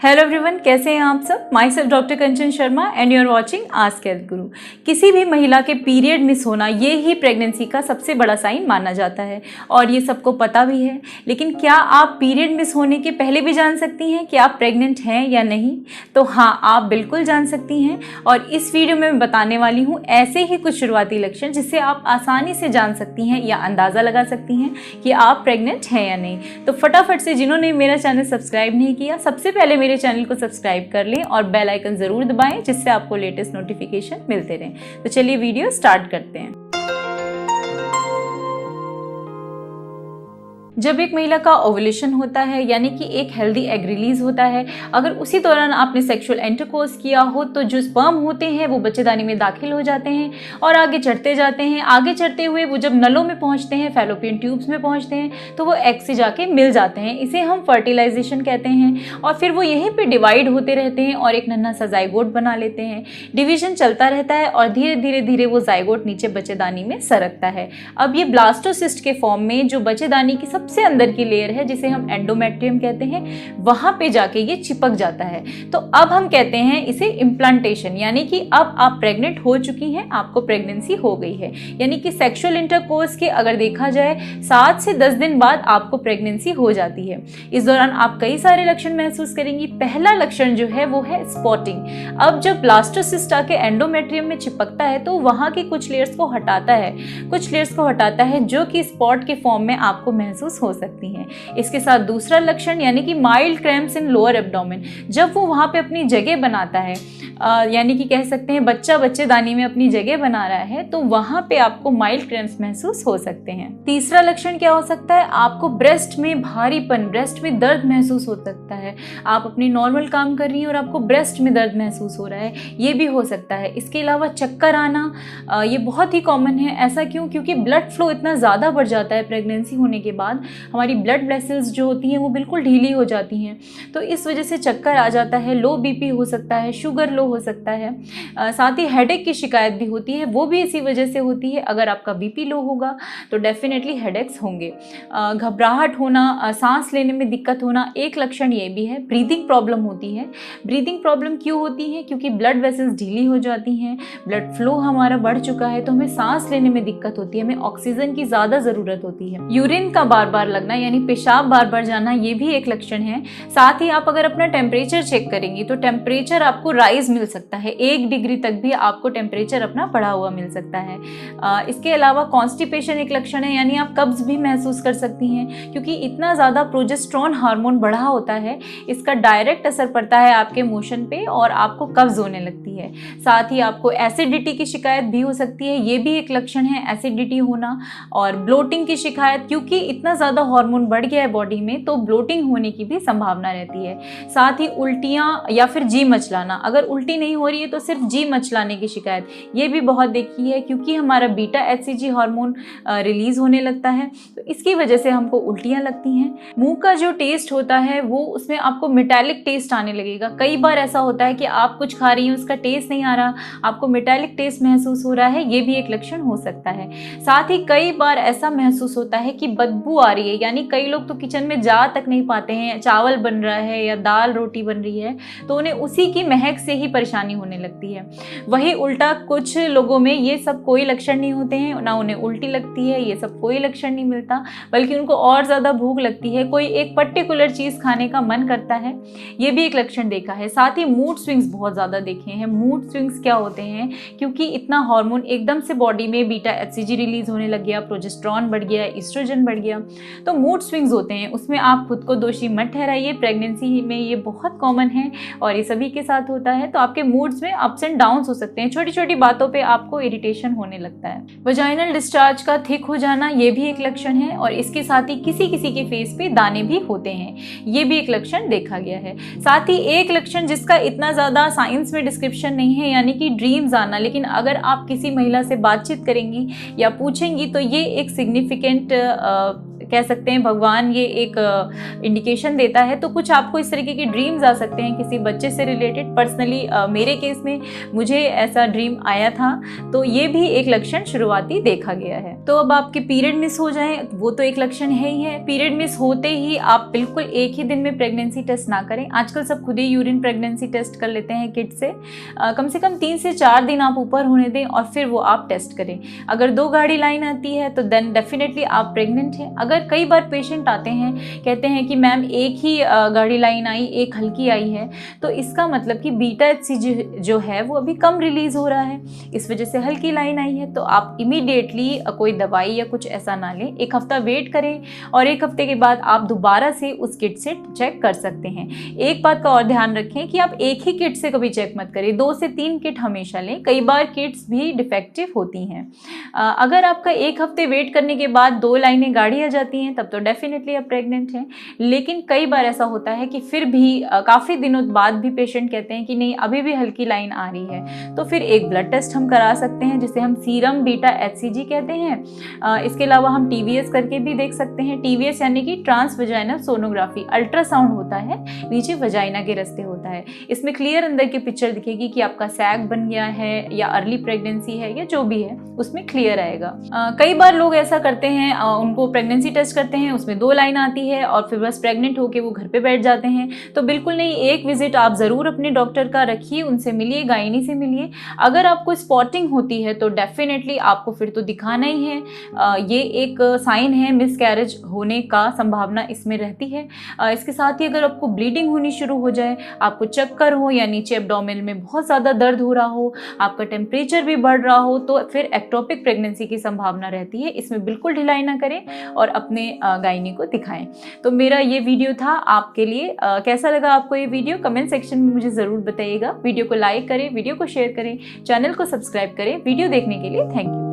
Hello everyone, कैसे हैं आप सब। Myself doctor Kanchan Sharma and you are watching Ask Health Guru. किसी भी महिला के पीरियड मिस होना ये ही प्रेगनेंसी का सबसे बड़ा साइन माना जाता है और ये सबको पता भी है। लेकिन क्या आप पीरियड मिस होने के पहले भी जान सकती हैं कि आप प्रेग्नेंट हैं या नहीं? तो हाँ, आप बिल्कुल जान सकती हैं और इस वीडियो में मैं बताने वाली हूँ ऐसे ही कुछ शुरुआती लक्षण जिससे आप आसानी से जान सकती हैं या अंदाज़ा लगा सकती हैं कि आप प्रेग्नेंट हैं या नहीं। तो फटाफट से जिन्होंने मेरा चैनल सब्सक्राइब नहीं किया, सबसे पहले मेरे चैनल को सब्सक्राइब कर लें और बेल आइकन जरूर दबाएं जिससे आपको लेटेस्ट नोटिफिकेशन मिलते रहें। तो चलिए वीडियो स्टार्ट करते हैं। जब एक महिला का ओवुलेशन होता है यानी कि एक हेल्दी एग रिलीज होता है, अगर उसी दौरान आपने सेक्सुअल इंटरकोर्स किया हो तो जो स्पर्म होते हैं वो बच्चेदानी में दाखिल हो जाते हैं और आगे चढ़ते जाते हैं। आगे चढ़ते हुए वो जब नलों में पहुंचते हैं, फैलोपियन ट्यूब्स में पहुंचते हैं, तो वो एग से जाके मिल जाते हैं। इसे हम फर्टिलाइजेशन कहते हैं और फिर वो यहीं पर डिवाइड होते रहते हैं और एक नन्हा सा जाइगोट बना लेते हैं। डिवीजन चलता रहता है और धीरे धीरे धीरे वो जाइगोट नीचे बच्चेदानी में सरकता है। अब ये ब्लास्टोसिस्ट के फॉर्म में जो बच्चेदानी की सबसे अंदर की लेयर है जिसे हम एंडोमेट्रियम कहते हैं, वहां पे जाके ये चिपक जाता है। तो अब हम कहते हैं इसे इम्प्लांटेशन, यानी कि अब आप प्रेग्नेंट हो चुकी हैं, आपको प्रेगनेंसी हो गई है। यानी कि सेक्सुअल इंटरकोर्स के अगर देखा जाए 7 से 10 दिन बाद आपको प्रेगनेंसी हो जाती है। इस दौरान आप कई सारे लक्षण महसूस करेंगी। पहला लक्षण जो है वो है स्पॉटिंग। अब जब ब्लास्टोसिस्ट आके एंडोमेट्रियम में चिपकता है तो वहां की कुछ लेयर्स को हटाता है जो कि स्पॉट के फॉर्म में आपको महसूस हो सकती हैं। इसके साथ दूसरा लक्षण यानी कि माइल्ड क्रैम्प्स इन लोअर एब्डोमेन, जब वो वहां पे अपनी जगह बनाता है, यानी कि कह सकते हैं बच्चा बच्चेदानी में अपनी जगह बना रहा है, तो वहां पे आपको माइल्ड क्रैम्प्स महसूस हो सकते हैं। तीसरा लक्षण क्या हो सकता है? आपको ब्रेस्ट में भारीपन, ब्रेस्ट में दर्द महसूस हो सकता है। आप अपनी नॉर्मल काम कर रही हैं और आपको ब्रेस्ट में दर्द महसूस हो रहा है, ये भी हो सकता है। इसके अलावा चक्कर आना, ये बहुत ही कॉमन है। ऐसा क्यों? क्योंकि ब्लड फ्लो इतना ज़्यादा बढ़ जाता है प्रेगनेंसी होने के बाद, हमारी ब्लड वेसल्स जो होती हैं वो बिल्कुल ढीली हो जाती हैं, तो इस वजह से चक्कर आ जाता है। लो बीपी हो सकता है, शुगर लो हो सकता है। साथ ही हेडेक की शिकायत भी होती है, वो भी इसी वजह से होती है। अगर आपका बीपी लो होगा तो डेफिनेटली हेडेक्स होंगे। घबराहट होना, सांस लेने में दिक्कत होना, एक लक्षण ये भी है। ब्रीदिंग प्रॉब्लम होती है। ब्रीदिंग प्रॉब्लम क्यों होती है? क्योंकि ब्लड वेसल्स ढीली हो जाती हैं, ब्लड फ्लो हमारा बढ़ चुका है, तो हमें सांस लेने में दिक्कत होती है, हमें ऑक्सीजन की ज़्यादा ज़रूरत होती है। यूरिन का बार बार लगना यानी पेशाब बार बार जाना, ये भी एक लक्षण है। साथ ही आप अगर अपना टेम्परेचर चेक करेंगी तो टेम्परेचर आपको राइज मिल सकता है, 1 डिग्री तक भी आपको टेम्परेचर अपना बढ़ा हुआ मिल सकता है। इसके अलावा कॉन्स्टिपेशन एक लक्षण है, यानी आप कब्ज भी महसूस कर सकती हैं, क्योंकि इतना ज़्यादा प्रोजेस्टेरोन हार्मोन बढ़ा होता है, इसका डायरेक्ट असर पड़ता है आपके मोशन पे और आपको कब्ज होने लगती है। साथ ही आपको एसिडिटी की शिकायत भी हो सकती है, ये भी एक लक्षण है, एसिडिटी होना। और ब्लोटिंग की शिकायत, क्योंकि इतना ज़्यादा हार्मोन बढ़ गया है बॉडी में तो ब्लोटिंग होने की भी संभावना रहती है। साथ ही उल्टियाँ या फिर जी मचलाना, अगर उल्टी नहीं हो रही है तो सिर्फ जी मचलाने की शिकायत, ये भी बहुत देखी है, क्योंकि हमारा बीटा एचसीजी हार्मोन रिलीज होने लगता है, तो इसकी वजह से हमको उल्टियाँ लगती हैं। मुंह का जो टेस्ट होता है वो, उसमें आपको मेटालिक टेस्ट आने लगेगा। कई बार ऐसा होता है कि आप कुछ खा रही हैं, उसका टेस्ट नहीं आ रहा, आपको मेटालिक टेस्ट महसूस हो रहा है, ये भी एक लक्षण हो सकता है। साथ ही कई बार ऐसा महसूस होता है कि बदबू आ रही है, यानी कई लोग तो किचन में जा तक नहीं पाते हैं, चावल बन रहा है या दाल रोटी बन रही है तो उन्हें उसी की महक से ही परेशानी होने लगती है। वही उल्टा कुछ लोगों में ये सब कोई लक्षण नहीं होते हैं, ना उन्हें उल्टी लगती है, ये सब कोई लक्षण नहीं मिलता, बल्कि उनको और ज़्यादा भूख लगती है, कोई एक पर्टिकुलर चीज़ खाने का मन करता है, ये भी एक लक्षण देखा है। साथ ही मूड स्विंग्स बहुत ज़्यादा देखे हैं। मूड स्विंग्स क्या होते हैं? क्योंकि इतना हार्मोन एकदम से बॉडी में बीटा एचसीजी रिलीज होने लग गया, प्रोजेस्टेरोन बढ़ गया, एस्ट्रोजन बढ़ गया, तो मूड स्विंग्स होते हैं। उसमें आप खुद को दोषी मत ठहराइए, प्रेगनेंसी में ये बहुत कॉमन है और ये सभी के साथ होता है। तो आपके मूड्स में अप्स एंड डाउन्स हो सकते हैं, छोटी छोटी बातों पे आपको इरिटेशन होने लगता है। वजाइनल डिस्चार्ज का थिक हो जाना, ये भी एक लक्षण है और इसके साथ ही किसी किसी के फेस पे दाने भी होते हैं, ये भी एक लक्षण देखा गया है। साथ ही एक लक्षण जिसका इतना ज़्यादा साइंस में डिस्क्रिप्शन नहीं है, यानी कि ड्रीम्स आना, लेकिन अगर आप किसी महिला से बातचीत करेंगी या पूछेंगी तो ये एक सिग्निफिकेंट कह सकते हैं भगवान ये एक इंडिकेशन देता है, तो कुछ आपको इस तरीके के ड्रीम्स आ सकते हैं किसी बच्चे से रिलेटेड। पर्सनली मेरे केस में मुझे ऐसा ड्रीम आया था, तो ये भी एक लक्षण शुरुआती देखा गया है। तो अब आपके पीरियड मिस हो जाएं, वो तो एक लक्षण है ही है। पीरियड मिस होते ही आप बिल्कुल एक ही दिन में प्रेगनेंसी टेस्ट ना करें। आजकल सब खुद ही यूरिन प्रेगनेंसी टेस्ट कर लेते हैं किट से। कम से कम 3 से 4 दिन आप ऊपर होने दें और फिर वो आप टेस्ट करें। अगर 2 गाड़ी लाइन आती है तो देन डेफिनेटली आप प्रेग्नेंट हैं। अगर कई बार पेशेंट आते हैं, कहते हैं कि मैम एक ही गाड़ी लाइन आई, एक हल्की आई है, तो इसका मतलब कि बीटा HCG जो है वो अभी कम रिलीज हो रहा है, इस वजह से हल्की लाइन आई है। तो आप इमीडिएटली कोई दवाई या कुछ ऐसा ना लें, 1 हफ्ता वेट करें और 1 हफ्ते के बाद आप दोबारा से उस किट से चेक कर सकते हैं। एक बात का और ध्यान रखें कि आप एक ही किट से कभी चेक मत करें, 2 से 3 किट हमेशा लें। कई बार किट्स भी डिफेक्टिव होती हैं। अगर आपका 1 हफ्ते वेट करने के बाद 2 लाइनें गाड़ी आ जाती हैं तब तो डेफिनेटली आप प्रेग्नेंट हैं। लेकिन कई बार ऐसा होता है कि फिर भी काफ़ी दिनों बाद भी पेशेंट कहते हैं कि नहीं अभी भी हल्की लाइन आ रही है, तो फिर एक ब्लड टेस्ट हम करा सकते हैं जिसे हम सीरम बीटा HCG कहते हैं। इसके अलावा हम TVS करके भी देख सकते हैं। TVS यानी कि ट्रांस वजाइनल सोनोग्राफी, अल्ट्रासाउंड होता है, नीचे वजाइना के रास्ते होता है। इसमें क्लियर अंदर की पिक्चर दिखेगी कि आपका सैग बन गया है या अर्ली प्रेगनेंसी है या जो भी है, उसमें क्लियर आएगा। कई बार लोग ऐसा करते हैं, उनको प्रेगनेंसी टेस्ट करते हैं, उसमें 2 लाइन आती है और फिर बस प्रेग्नेंट होके वो घर पे बैठ जाते हैं। तो बिल्कुल नहीं, एक विजिट आप ज़रूर अपने डॉक्टर का रखिए, उनसे मिलिए, गायनी से मिलिए। अगर आपको स्पॉटिंग होती है तो डेफिनेटली आपको फिर तो दिखाना ही है। ये एक साइन है मिसकैरेज होने का संभावना इसमें रहती है। इसके साथ ही अगर आपको ब्लीडिंग होनी शुरू हो जाए, आपको चक्कर हो या नीचे एब्डोमेन में बहुत ज़्यादा दर्द हो रहा हो, आपका टेम्परेचर भी बढ़ रहा हो, तो फिर एक्टोपिक प्रेगनेंसी की संभावना रहती है। इसमें बिल्कुल ढिलाई ना करें और अपने गायनी को दिखाएं। तो मेरा ये वीडियो था आपके लिए। कैसा लगा आपको ये वीडियो? कमेंट सेक्शन में मुझे ज़रूर बताइएगा। वीडियो को लाइक करें, वीडियो को शेयर करें, चैनल को सब्सक्राइब करें। वीडियो देखने के लिए थैंक यू।